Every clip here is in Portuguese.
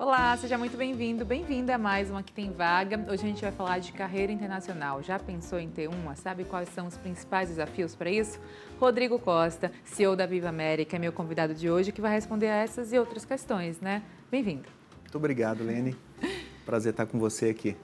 Olá, seja muito bem-vindo, bem-vinda a mais uma Que Tem Vaga. Hoje a gente vai falar de carreira internacional. Já pensou em ter uma? Sabe quais são os principais desafios para isso? Rodrigo Costa, CEO da Viva América, é meu convidado de hoje, que vai responder a essas e outras questões, né? Bem-vindo. Muito obrigado, Lene. Prazer estar com você aqui.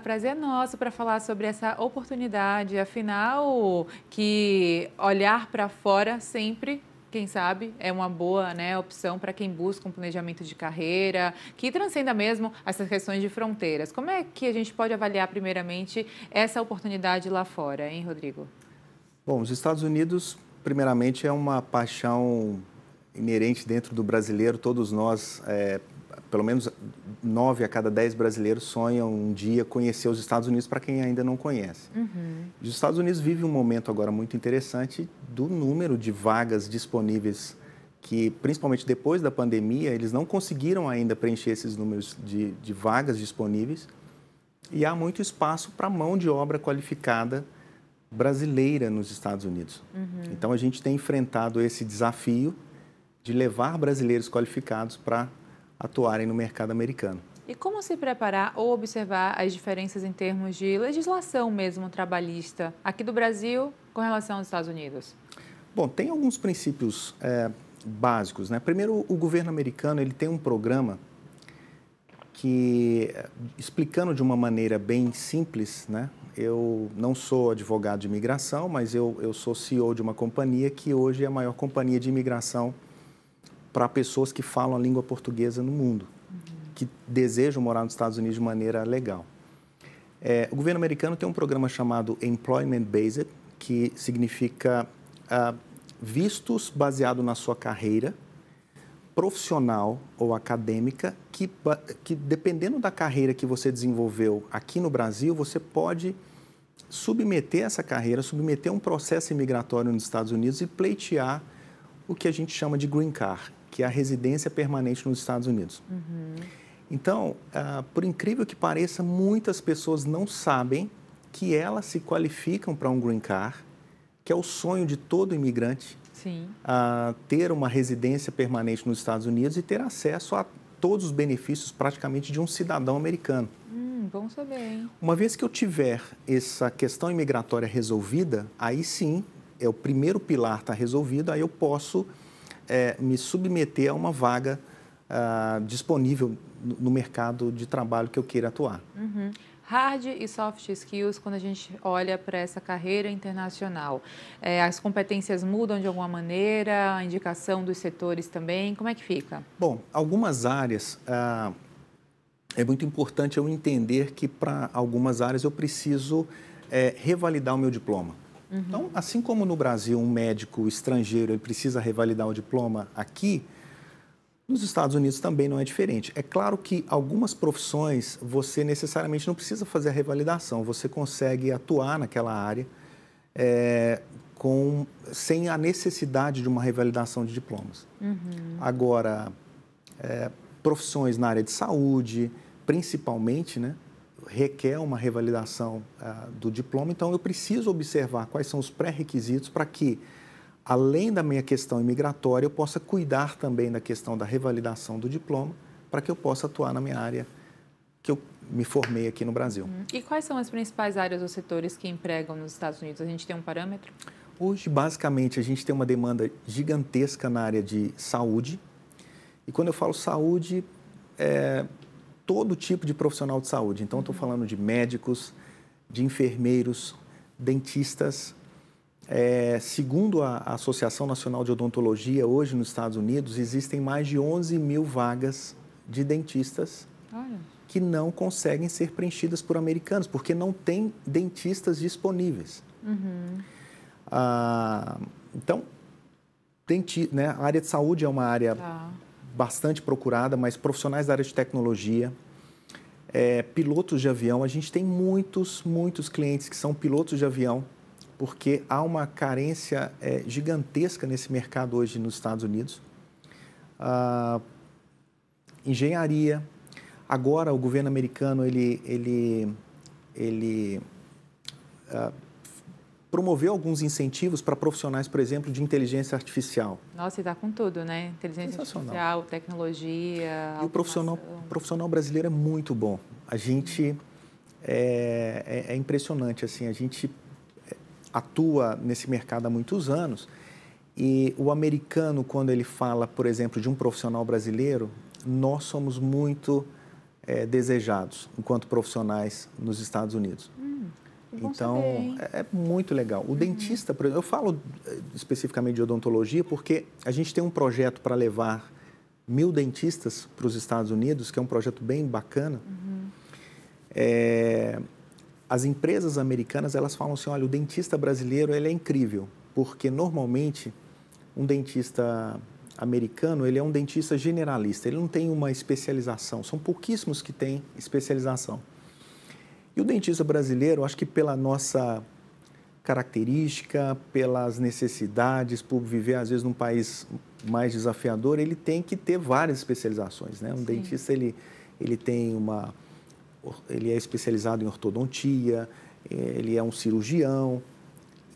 Prazer nosso para falar sobre essa oportunidade. Afinal, que olhar para fora sempre, quem sabe, é uma boa, né, opção para quem busca um planejamento de carreira, que transcenda mesmo essas questões de fronteiras. Como é que a gente pode avaliar, primeiramente, essa oportunidade lá fora, hein, Rodrigo? Bom, os Estados Unidos, primeiramente, é uma paixão inerente dentro do brasileiro. Todos nós, pelo menos 9 a cada 10 brasileiros sonham um dia conhecer os Estados Unidos, para quem ainda não conhece. Os Estados Unidos vivem um momento agora muito interessante do número de vagas disponíveis que, principalmente depois da pandemia, eles não conseguiram ainda preencher esses números de vagas disponíveis e há muito espaço para mão de obra qualificada brasileira nos Estados Unidos. Então, a gente tem enfrentado esse desafio de levar brasileiros qualificados para atuarem no mercado americano. E como se preparar ou observar as diferenças em termos de legislação mesmo trabalhista aqui do Brasil com relação aos Estados Unidos? Bom, tem alguns princípios básicos, né? Primeiro, o governo americano ele tem um programa que, explicando de uma maneira bem simples, né? Eu não sou advogado de imigração, mas eu sou CEO de uma companhia que hoje é a maior companhia de imigração para pessoas que falam a língua portuguesa no mundo, que desejam morar nos Estados Unidos de maneira legal. O governo americano tem um programa chamado Employment Based, que significa vistos baseado na sua carreira profissional ou acadêmica, que dependendo da carreira que você desenvolveu aqui no Brasil, você pode submeter essa carreira, submeter um processo imigratório nos Estados Unidos e pleitear o que a gente chama de Green Card, que é a residência permanente nos Estados Unidos. Então, por incrível que pareça, muitas pessoas não sabem que elas se qualificam para um Green Card, que é o sonho de todo imigrante. Sim. Ter uma residência permanente nos Estados Unidos e ter acesso a todos os benefícios praticamente de um cidadão americano. Bom saber, hein? Uma vez que eu tiver essa questão imigratória resolvida, aí sim, o primeiro pilar está resolvido, aí eu posso me submeter a uma vaga disponível no mercado de trabalho que eu queira atuar. Hard e soft skills, quando a gente olha para essa carreira internacional, as competências mudam de alguma maneira, a indicação dos setores também, como é que fica? Bom, algumas áreas, é muito importante eu entender que para algumas áreas eu preciso revalidar o meu diploma. Então, assim como no Brasil um médico estrangeiro ele precisa revalidar o diploma aqui, nos Estados Unidos também não é diferente. É claro que algumas profissões você necessariamente não precisa fazer a revalidação, você consegue atuar naquela área sem a necessidade de uma revalidação de diplomas. Agora, profissões na área de saúde, principalmente, né, requer uma revalidação do diploma, então eu preciso observar quais são os pré-requisitos para que, além da minha questão imigratória, eu possa cuidar também da questão da revalidação do diploma para que eu possa atuar na minha área que eu me formei aqui no Brasil. E quais são as principais áreas ou setores que empregam nos Estados Unidos? A gente tem um parâmetro? Hoje, basicamente, a gente tem uma demanda gigantesca na área de saúde. E quando eu falo saúde, todo tipo de profissional de saúde. Então, estou falando de médicos, de enfermeiros, dentistas. Segundo a Associação Nacional de Odontologia, hoje nos Estados Unidos, existem mais de 11 mil vagas de dentistas que não conseguem ser preenchidas por americanos, porque não tem dentistas disponíveis. Então, a área de saúde é uma área bastante procurada, mas profissionais da área de tecnologia, pilotos de avião, a gente tem muitos clientes que são pilotos de avião, porque há uma carência gigantesca nesse mercado hoje nos Estados Unidos. Engenharia. Agora, o governo americano ele promover alguns incentivos para profissionais, por exemplo, de inteligência artificial. Nossa, e está com tudo, né? Inteligência artificial, tecnologia, e o profissional brasileiro é muito bom. A gente é impressionante, assim, a gente atua nesse mercado há muitos anos e o americano, quando ele fala, por exemplo, de um profissional brasileiro, nós somos muito desejados enquanto profissionais nos Estados Unidos. Então, é muito legal. O dentista, por exemplo, eu falo especificamente de odontologia porque a gente tem um projeto para levar 1000 dentistas para os Estados Unidos, que é um projeto bem bacana. As empresas americanas, elas falam assim, olha, o dentista brasileiro, ele é incrível, porque normalmente um dentista americano, ele é um dentista generalista, ele não tem uma especialização, são pouquíssimos que têm especialização. E o dentista brasileiro, acho que pela nossa característica, pelas necessidades, por viver às vezes num país mais desafiador, ele tem que ter várias especializações, né? Um dentista, ele é especializado em ortodontia, ele é um cirurgião.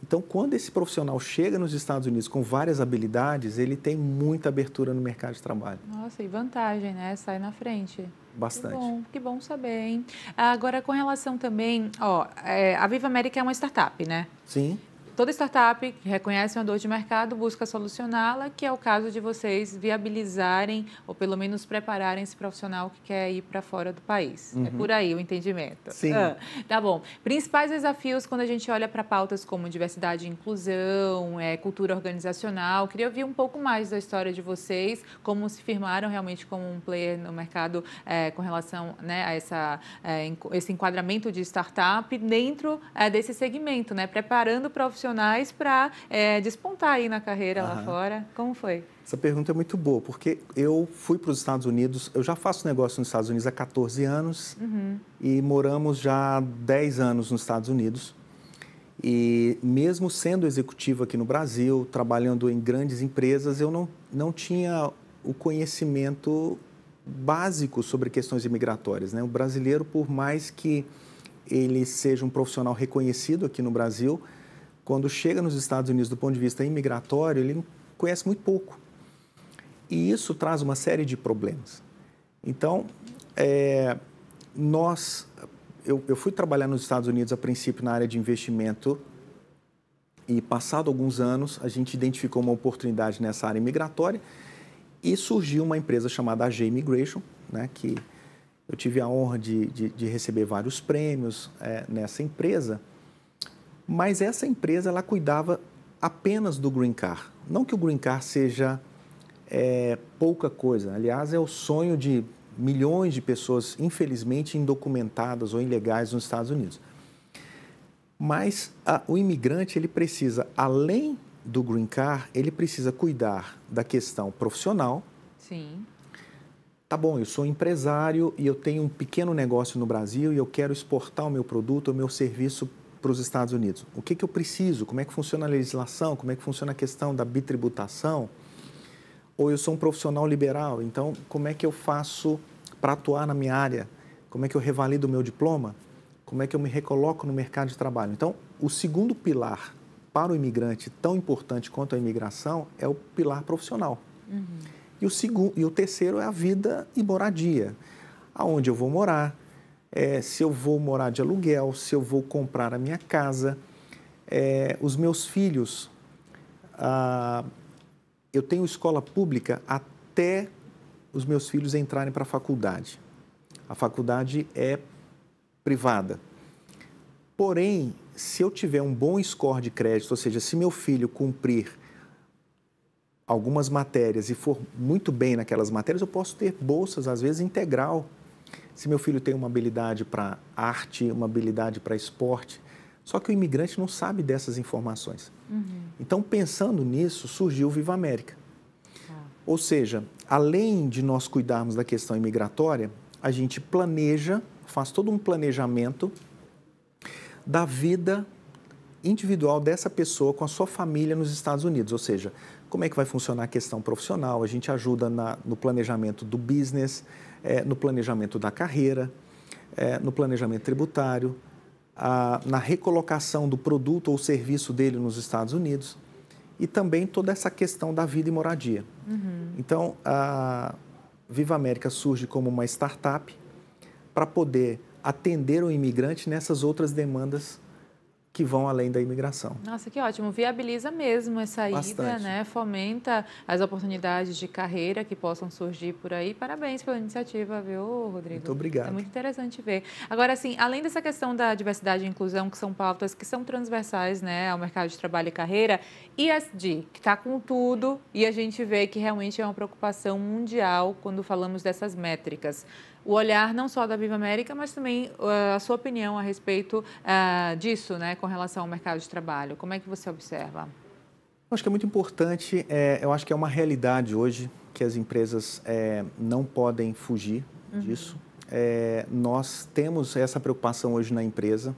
Então, quando esse profissional chega nos Estados Unidos com várias habilidades, ele tem muita abertura no mercado de trabalho. Nossa, e vantagem, né? Sai na frente. Bastante. Que bom saber, hein? Agora, com relação também, a Viva América é uma startup, né? Sim. Toda startup que reconhece uma dor de mercado busca solucioná-la, que é o caso de vocês viabilizarem ou pelo menos prepararem esse profissional que quer ir para fora do país. É por aí o entendimento. Sim. Tá bom. Principais desafios quando a gente olha para pautas como diversidade e inclusão, cultura organizacional. Queria ouvir um pouco mais da história de vocês, como se firmaram realmente como um player no mercado com relação, né, a esse enquadramento de startup dentro desse segmento, né? Preparando profissionais para despontar aí na carreira lá fora. Como foi? Essa pergunta é muito boa, porque eu fui para os Estados Unidos, eu já faço negócio nos Estados Unidos há 14 anos e moramos já há 10 anos nos Estados Unidos. E mesmo sendo executivo aqui no Brasil, trabalhando em grandes empresas, eu não tinha o conhecimento básico sobre questões imigratórias, né? O brasileiro, por mais que ele seja um profissional reconhecido aqui no Brasil, quando chega nos Estados Unidos do ponto de vista imigratório, ele conhece muito pouco. E isso traz uma série de problemas. Então, eu fui trabalhar nos Estados Unidos a princípio na área de investimento e, passado alguns anos, a gente identificou uma oportunidade nessa área migratória e surgiu uma empresa chamada AG Immigration, né, que eu tive a honra de receber vários prêmios nessa empresa. Mas essa empresa, ela cuidava apenas do Green Card. Não que o Green Card seja pouca coisa. Aliás, é o sonho de milhões de pessoas, infelizmente, indocumentadas ou ilegais nos Estados Unidos. Mas o imigrante, ele precisa, além do Green Card, ele precisa cuidar da questão profissional. Sim. Tá bom, eu sou empresário e eu tenho um pequeno negócio no Brasil e eu quero exportar o meu produto, o meu serviço para os Estados Unidos. O que eu preciso? Como é que funciona a legislação? Como é que funciona a questão da bitributação? Ou eu sou um profissional liberal, então como é que eu faço para atuar na minha área? Como é que eu revalido o meu diploma? Como é que eu me recoloco no mercado de trabalho? Então, o segundo pilar para o imigrante, tão importante quanto a imigração, é o pilar profissional. E o terceiro é a vida e moradia. Aonde eu vou morar, se eu vou morar de aluguel, se eu vou comprar a minha casa. Os meus filhos, eu tenho escola pública até os meus filhos entrarem para a faculdade. A faculdade é privada. Porém, se eu tiver um bom score de crédito, ou seja, se meu filho cumprir algumas matérias e for muito bem naquelas matérias, eu posso ter bolsas, às vezes, integral. Se meu filho tem uma habilidade para arte, uma habilidade para esporte. Só que o imigrante não sabe dessas informações. Então, pensando nisso, surgiu o Viva América. Ou seja, além de nós cuidarmos da questão imigratória, a gente planeja, faz todo um planejamento da vida individual dessa pessoa com a sua família nos Estados Unidos. Ou seja, como é que vai funcionar a questão profissional, a gente ajuda no planejamento do business, no planejamento da carreira, no planejamento tributário, na recolocação do produto ou serviço dele nos Estados Unidos e também toda essa questão da vida e moradia. Então, a Viva América surge como uma startup para poder atender o imigrante nessas outras demandas que vão além da imigração. Nossa, que ótimo. Viabiliza mesmo essa ida, né? Fomenta as oportunidades de carreira que possam surgir por aí. Parabéns pela iniciativa, viu, Rodrigo? Muito obrigado. É muito interessante ver. Agora, assim, além dessa questão da diversidade e inclusão, que são pautas que são transversais, né, ao mercado de trabalho e carreira, ESG, que está com tudo, e a gente vê que realmente é uma preocupação mundial quando falamos dessas métricas. O olhar não só da Viva América, mas também a sua opinião a respeito disso, né, com relação ao mercado de trabalho. Como é que você observa? Eu acho que é muito importante, eu acho que é uma realidade hoje que as empresas não podem fugir disso. Nós temos essa preocupação hoje na empresa,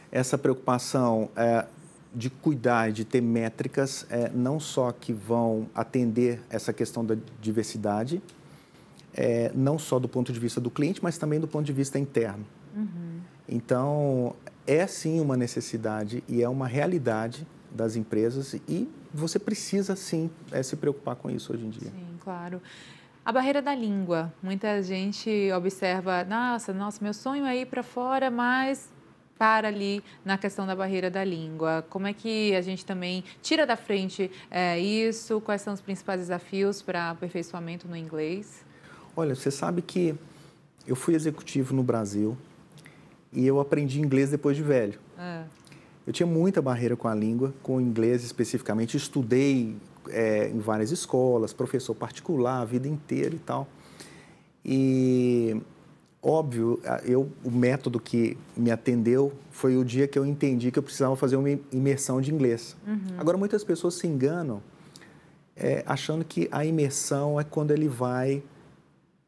essa preocupação de cuidar, de ter métricas, não só que vão atender essa questão da diversidade, não só do ponto de vista do cliente, mas também do ponto de vista interno. Então, é sim uma necessidade e é uma realidade das empresas e você precisa sim se preocupar com isso hoje em dia. Sim, claro. A barreira da língua. Muita gente observa, nossa, meu sonho é ir para fora, mas para ali na questão da barreira da língua. Como é que a gente também tira da frente isso? Quais são os principais desafios para aperfeiçoamento no inglês? Olha, você sabe que eu fui executivo no Brasil e eu aprendi inglês depois de velho. Eu tinha muita barreira com a língua, com o inglês especificamente. Estudei em várias escolas, professor particular, a vida inteira e tal. E, óbvio, o método que me atendeu foi o dia que eu entendi que eu precisava fazer uma imersão de inglês. Agora, muitas pessoas se enganam achando que a imersão é quando ele vai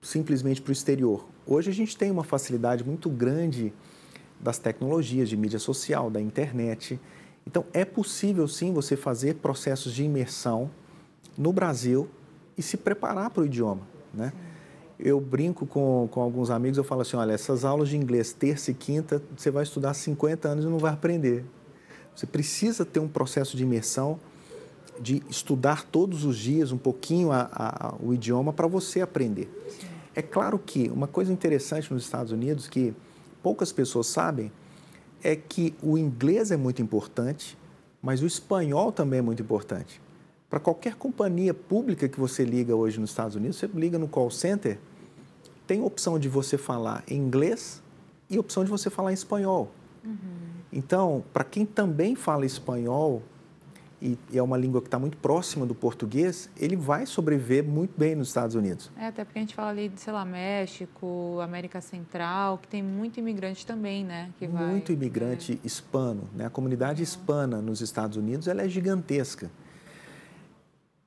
simplesmente para o exterior. Hoje a gente tem uma facilidade muito grande das tecnologias, de mídia social, da internet. Então, é possível sim você fazer processos de imersão no Brasil e se preparar para o idioma, né? Eu brinco com alguns amigos, eu falo assim, olha, essas aulas de inglês terça e quinta, você vai estudar 50 anos e não vai aprender. Você precisa ter um processo de imersão, de estudar todos os dias um pouquinho o idioma para você aprender. É claro que uma coisa interessante nos Estados Unidos, que poucas pessoas sabem, é que o inglês é muito importante, mas o espanhol também é muito importante. Para qualquer companhia pública que você liga hoje nos Estados Unidos, você liga no call center, tem opção de você falar em inglês e opção de você falar em espanhol. Então, para quem também fala espanhol, e é uma língua que está muito próxima do português, ele vai sobreviver muito bem nos Estados Unidos. Até porque a gente fala ali de, sei lá, México, América Central, que tem muito imigrante também, né? Muito imigrante hispano, né? A comunidade hispana nos Estados Unidos, ela é gigantesca.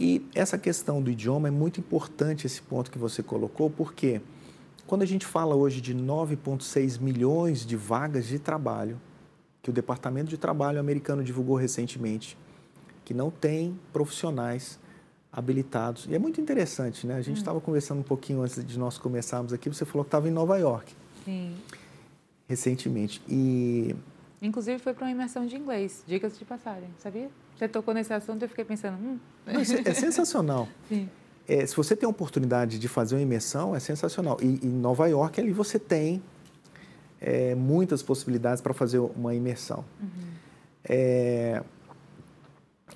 E essa questão do idioma é muito importante, esse ponto que você colocou, porque quando a gente fala hoje de 9,6 milhões de vagas de trabalho, que o Departamento de Trabalho americano divulgou recentemente, que não tem profissionais habilitados. E é muito interessante, né? A gente estava conversando um pouquinho antes de nós começarmos aqui, você falou que estava em Nova York. Sim. Recentemente. E... inclusive foi para uma imersão de inglês, dicas de passagem, sabia? Você tocou nesse assunto e eu fiquei pensando... É sensacional. Sim. Se você tem a oportunidade de fazer uma imersão, é sensacional. E em Nova York, ali você tem muitas possibilidades para fazer uma imersão.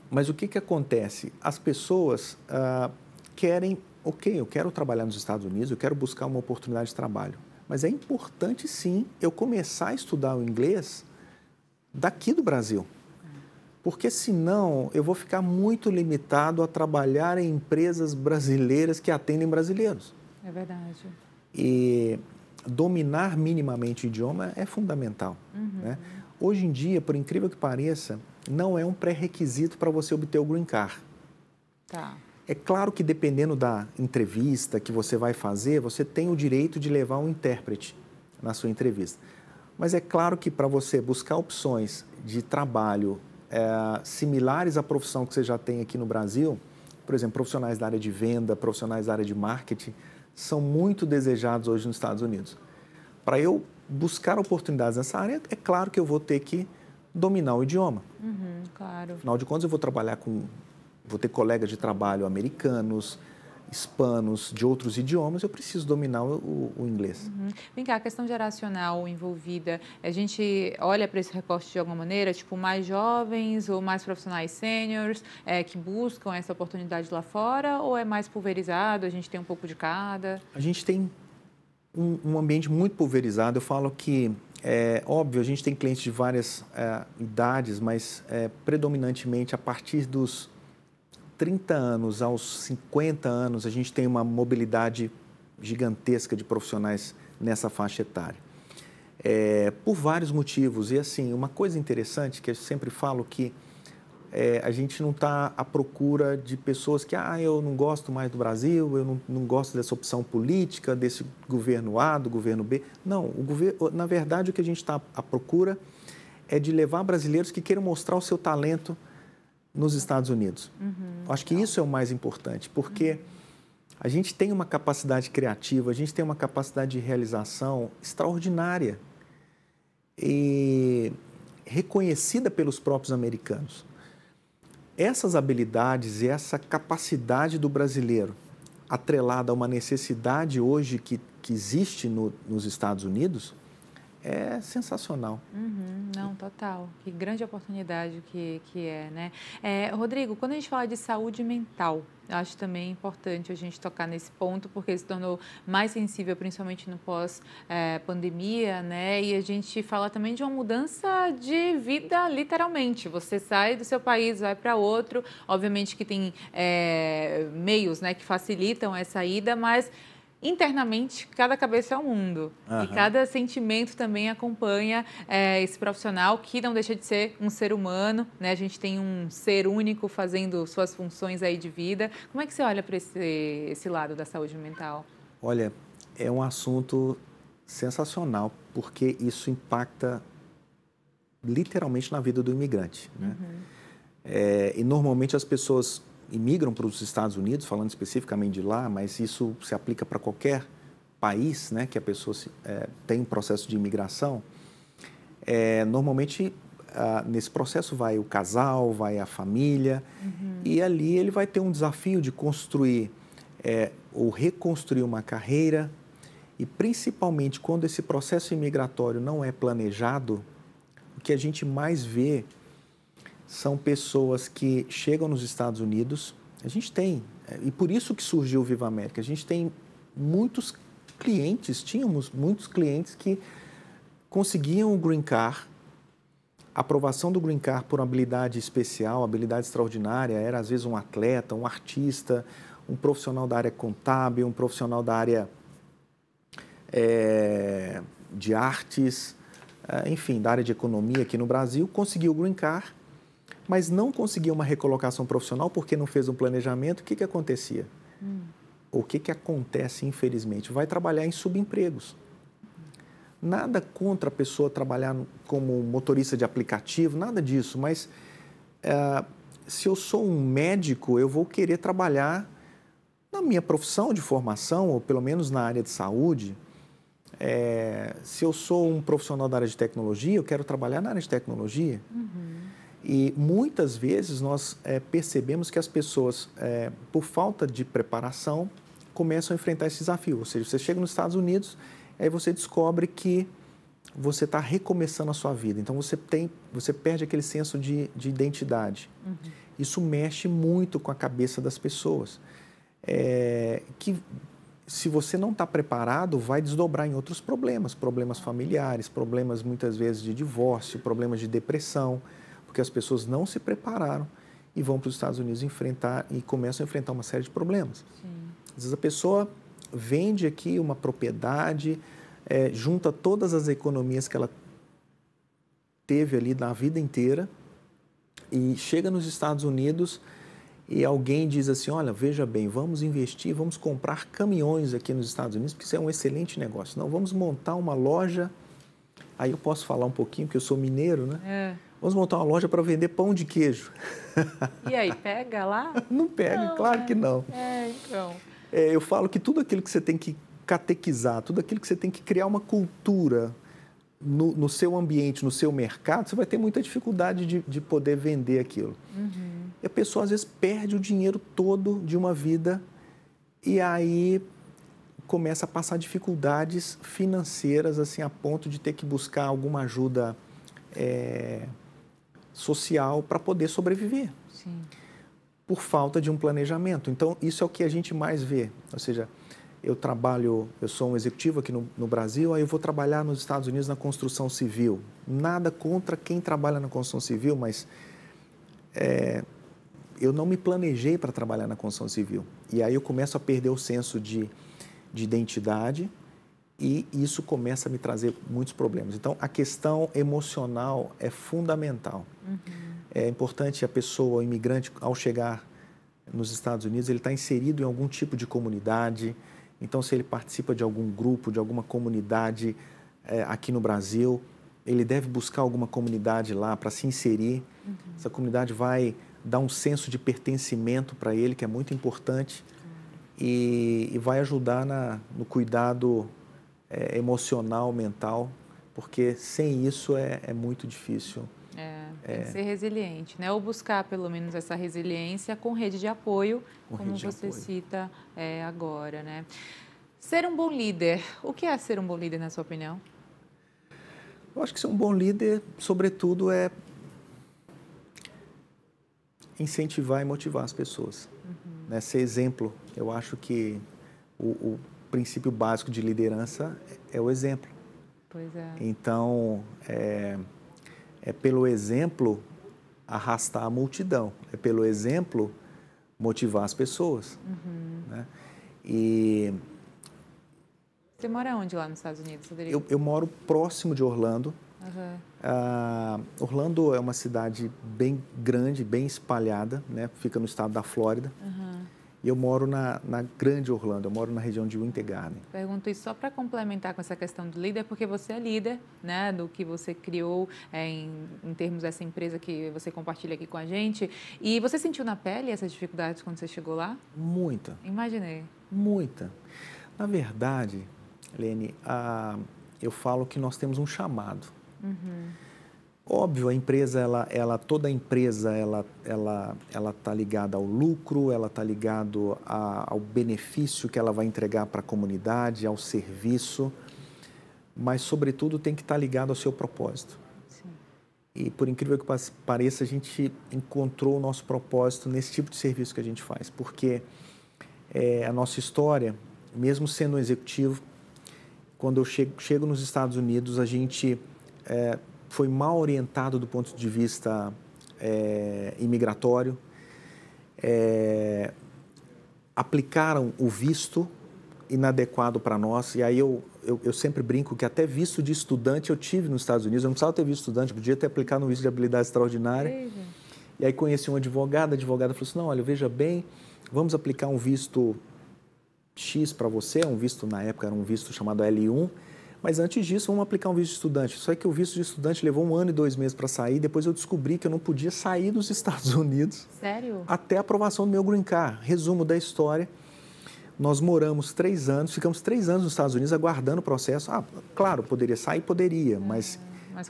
Mas o que acontece? As pessoas querem, ok, eu quero trabalhar nos Estados Unidos, eu quero buscar uma oportunidade de trabalho. Mas é importante, sim, eu começar a estudar o inglês daqui do Brasil. Porque, senão, eu vou ficar muito limitado a trabalhar em empresas brasileiras que atendem brasileiros. É verdade. E dominar minimamente o idioma é fundamental, né? Hoje em dia, por incrível que pareça, não é um pré-requisito para você obter o Green Card. Tá. É claro que, dependendo da entrevista que você vai fazer, você tem o direito de levar um intérprete na sua entrevista. Mas é claro que, para você buscar opções de trabalho similares à profissão que você já tem aqui no Brasil, por exemplo, profissionais da área de venda, profissionais da área de marketing, são muito desejados hoje nos Estados Unidos. Para eu buscar oportunidades nessa área, é claro que eu vou ter que dominar o idioma. Claro. Afinal de contas, eu vou trabalhar vou ter colegas de trabalho americanos, hispanos, de outros idiomas, eu preciso dominar o inglês. Vem cá, a questão geracional envolvida, a gente olha para esse recorte de alguma maneira, tipo, mais jovens ou mais profissionais sêniores que buscam essa oportunidade lá fora, ou é mais pulverizado, a gente tem um pouco de cada? A gente tem um ambiente muito pulverizado. Eu falo que, óbvio, a gente tem clientes de várias idades, mas predominantemente a partir dos 30 anos aos 50 anos, a gente tem uma mobilidade gigantesca de profissionais nessa faixa etária. Por vários motivos. E, assim, uma coisa interessante que eu sempre falo que a gente não está à procura de pessoas que, eu não gosto mais do Brasil, eu não gosto dessa opção política, desse governo A, do governo B. Não, na verdade, o que a gente está à procura é de levar brasileiros que queiram mostrar o seu talento nos Estados Unidos. Acho que isso é o mais importante, porque a gente tem uma capacidade criativa, a gente tem uma capacidade de realização extraordinária e reconhecida pelos próprios americanos. Essas habilidades e essa capacidade do brasileiro, atrelada a uma necessidade hoje que existe nos Estados Unidos, é sensacional. Não, total. Que grande oportunidade que é, né? Rodrigo, quando a gente fala de saúde mental, eu acho também importante a gente tocar nesse ponto, porque se tornou mais sensível, principalmente no pós-pandemia, né? E a gente fala também de uma mudança de vida, literalmente. Você sai do seu país, vai para outro. Obviamente que tem meios, né, que facilitam essa ida, mas internamente, cada cabeça é um mundo. E cada sentimento também acompanha esse profissional, que não deixa de ser um ser humano, né? A gente tem um ser único fazendo suas funções aí de vida. Como é que você olha para esse lado da saúde mental? Olha, é um assunto sensacional, porque isso impacta literalmente na vida do imigrante, né? E normalmente as pessoas imigram para os Estados Unidos, falando especificamente de lá, mas isso se aplica para qualquer país, né, que a pessoa tem um processo de imigração. Normalmente, nesse processo vai o casal, vai a família, e ali ele vai ter um desafio de construir ou reconstruir uma carreira, e principalmente quando esse processo imigratório não é planejado, o que a gente mais vê são pessoas que chegam nos Estados Unidos. A gente tem, e por isso que surgiu o Viva América, a gente tem tínhamos muitos clientes que conseguiam o Green Card, aprovação do Green Card por uma habilidade especial, habilidade extraordinária, era às vezes um atleta, um artista, um profissional da área contábil, um profissional da área de artes, enfim, da área de economia aqui no Brasil, conseguiu o Green Card, mas não conseguia uma recolocação profissional porque não fez um planejamento. O que acontecia? O que acontece, infelizmente? Vai trabalhar em subempregos. Nada contra a pessoa trabalhar como motorista de aplicativo, nada disso, mas se eu sou um médico, eu vou querer trabalhar na minha profissão de formação, ou pelo menos na área de saúde. Se eu sou um profissional da área de tecnologia, eu quero trabalhar na área de tecnologia. E muitas vezes nós percebemos que as pessoas, por falta de preparação, começam a enfrentar esse desafio. Ou seja, você chega nos Estados Unidos, aí você descobre que você está recomeçando a sua vida. Então, você perde aquele senso de identidade. Isso mexe muito com a cabeça das pessoas. Que, se você não está preparado, vai desdobrar em outros problemas familiares, problemas muitas vezes de divórcio, problemas de depressão, porque as pessoas não se prepararam e vão para os Estados Unidos enfrentar e começam a enfrentar uma série de problemas. Às vezes a pessoa vende aqui uma propriedade, junta todas as economias que ela teve ali na vida inteira e chega nos Estados Unidos e alguém diz assim, olha, veja bem, vamos investir, vamos comprar caminhões aqui nos Estados Unidos, porque isso é um excelente negócio. Não, vamos montar uma loja, aí eu posso falar um pouquinho, porque eu sou mineiro, né? Vamos montar uma loja para vender pão de queijo. E aí, pega lá? Não pega, não, claro que não. Então. Eu falo que tudo aquilo que você tem que catequizar, tudo aquilo que você tem que criar uma cultura no seu ambiente, no seu mercado, você vai ter muita dificuldade de poder vender aquilo. E a pessoa, às vezes, perde o dinheiro todo de uma vida e aí começa a passar dificuldades financeiras, assim, a ponto de ter que buscar alguma ajuda social para poder sobreviver. Sim. Por falta de um planejamento. Então, isso é o que a gente mais vê. Ou seja, eu sou um executivo aqui no Brasil, aí eu vou trabalhar nos Estados Unidos na construção civil. Nada contra quem trabalha na construção civil, mas eu não me planejei para trabalhar na construção civil. E aí eu começo a perder o senso de identidade e isso começa a me trazer muitos problemas. Então, a questão emocional é fundamental. É importante a pessoa, o imigrante, ao chegar nos Estados Unidos, ele está inserido em algum tipo de comunidade. Então, se ele participa de algum grupo, de alguma comunidade aqui no Brasil, ele deve buscar alguma comunidade lá para se inserir. Essa comunidade vai dar um senso de pertencimento para ele, que é muito importante, e vai ajudar no cuidado emocional, mental, porque sem isso é muito difícil. Tem que ser resiliente, né? Ou buscar, pelo menos, essa resiliência com rede de apoio, como você cita agora, né? Ser um bom líder. O que é ser um bom líder, na sua opinião? Eu acho que ser um bom líder, sobretudo, é incentivar e motivar as pessoas. Né? Ser exemplo. Eu acho que o princípio básico de liderança é o exemplo. Pois é. Então, pelo exemplo arrastar a multidão, é pelo exemplo motivar as pessoas. Né? E você mora onde lá nos Estados Unidos, Rodrigo? eu moro próximo de Orlando. Orlando é uma cidade bem grande, bem espalhada, né? Fica no estado da Flórida. E eu moro na grande Orlando, eu moro na região de Winter Garden. Pergunto isso só para complementar com essa questão do líder, porque você é líder, né, do que você criou em termos dessa empresa que você compartilha aqui com a gente. E você sentiu na pele essas dificuldades quando você chegou lá? Muita. Imaginei. Muita. Na verdade, Lene, eu falo que nós temos um chamado. Óbvio, a empresa, toda a empresa, ela está ligada ao lucro, ela está ligada ao benefício que ela vai entregar para a comunidade, ao serviço, mas, sobretudo, tem que estar ligado ao seu propósito. Sim. E, por incrível que pareça, a gente encontrou o nosso propósito nesse tipo de serviço que a gente faz, porque a nossa história, mesmo sendo um executivo, quando eu chego nos Estados Unidos, a gente foi mal orientado do ponto de vista imigratório, aplicaram o visto inadequado para nós, e aí eu sempre brinco que até visto de estudante eu tive nos Estados Unidos, eu não precisava ter visto de estudante, podia ter aplicado um visto de habilidade extraordinária. E aí conheci uma advogada, a advogada falou assim, não, olha, veja bem, vamos aplicar um visto X para você, um visto, na época era um visto chamado L1, mas antes disso, vamos aplicar um visto de estudante. Só que o visto de estudante levou 1 ano e 2 meses para sair. Depois eu descobri que eu não podia sair dos Estados Unidos. Sério? Até a aprovação do meu green card. Resumo da história. Nós moramos 3 anos, ficamos 3 anos nos Estados Unidos aguardando o processo. Claro, poderia sair, poderia, mas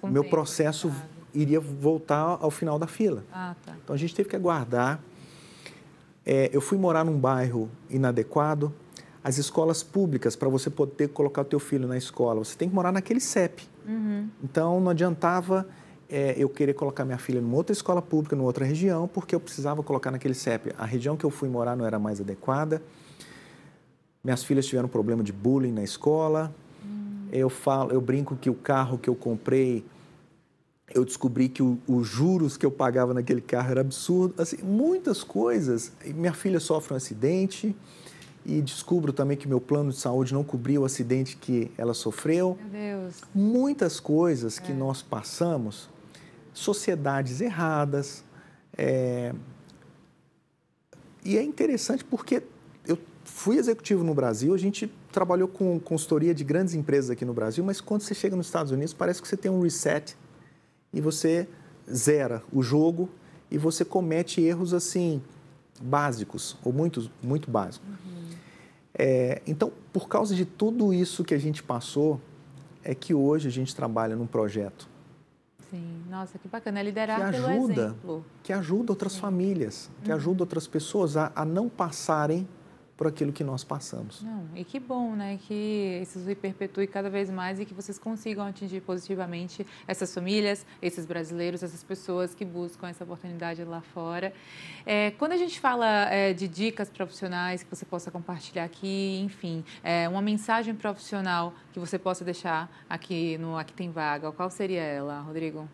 o meu processo iria voltar ao final da fila. Tá. Então a gente teve que aguardar. Eu fui morar num bairro inadequado. As escolas públicas, para você poder colocar o teu filho na escola, você tem que morar naquele CEP. Então, não adiantava eu querer colocar minha filha numa outra escola pública, numa outra região, porque eu precisava colocar naquele CEP. A região que eu fui morar não era mais adequada. Minhas filhas tiveram problema de bullying na escola. Eu brinco que o carro que eu comprei, eu descobri que os juros que eu pagava naquele carro era absurdo. Assim, muitas coisas. Minha filha sofre um acidente. E descubro também que meu plano de saúde não cobria o acidente que ela sofreu. Meu Deus. Muitas coisas que nós passamos, sociedades erradas. E é interessante porque eu fui executivo no Brasil, a gente trabalhou com consultoria de grandes empresas aqui no Brasil, mas quando você chega nos Estados Unidos, parece que você tem um reset e você zera o jogo e você comete erros assim básicos, ou muito básicos. Então, por causa de tudo isso que a gente passou, é que hoje a gente trabalha num projeto Sim, nossa, que bacana, é liderar que pelo ajuda, exemplo. que ajuda outras famílias, que ajuda outras pessoas a não passarem por aquilo que nós passamos. Não, e que bom, né, que isso se perpetue cada vez mais e que vocês consigam atingir positivamente essas famílias, esses brasileiros, essas pessoas que buscam essa oportunidade lá fora. Quando a gente fala de dicas profissionais que você possa compartilhar aqui, enfim, uma mensagem profissional que você possa deixar aqui no Aqui Tem Vaga, qual seria ela, Rodrigo?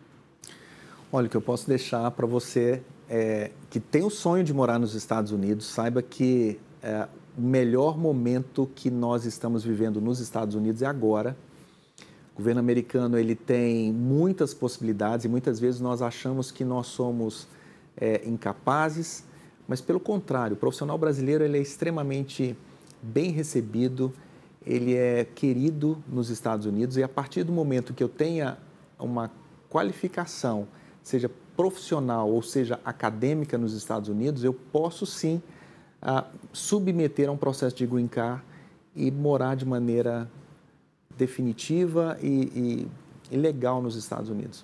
Olha, o que eu posso deixar para você que tem o sonho de morar nos Estados Unidos, saiba que o melhor momento que nós estamos vivendo nos Estados Unidos é agora. O governo americano ele tem muitas possibilidades e muitas vezes nós achamos que nós somos incapazes, mas pelo contrário, o profissional brasileiro ele é extremamente bem recebido, ele é querido nos Estados Unidos e a partir do momento que eu tenha uma qualificação, seja profissional ou seja acadêmica nos Estados Unidos, eu posso sim submeter a um processo de green card e morar de maneira definitiva e legal nos Estados Unidos.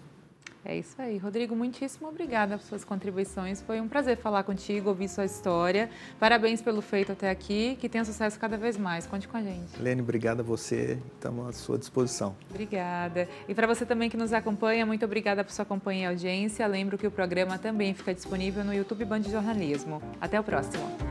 É isso aí. Rodrigo, muitíssimo obrigada por suas contribuições. Foi um prazer falar contigo, ouvir sua história. Parabéns pelo feito até aqui, que tenha sucesso cada vez mais. Conte com a gente. Lene, obrigado a você. Estamos à sua disposição. Obrigada. E para você também que nos acompanha, muito obrigada por sua companhia e audiência. Lembro que o programa também fica disponível no YouTube Band Jornalismo. Até o próximo.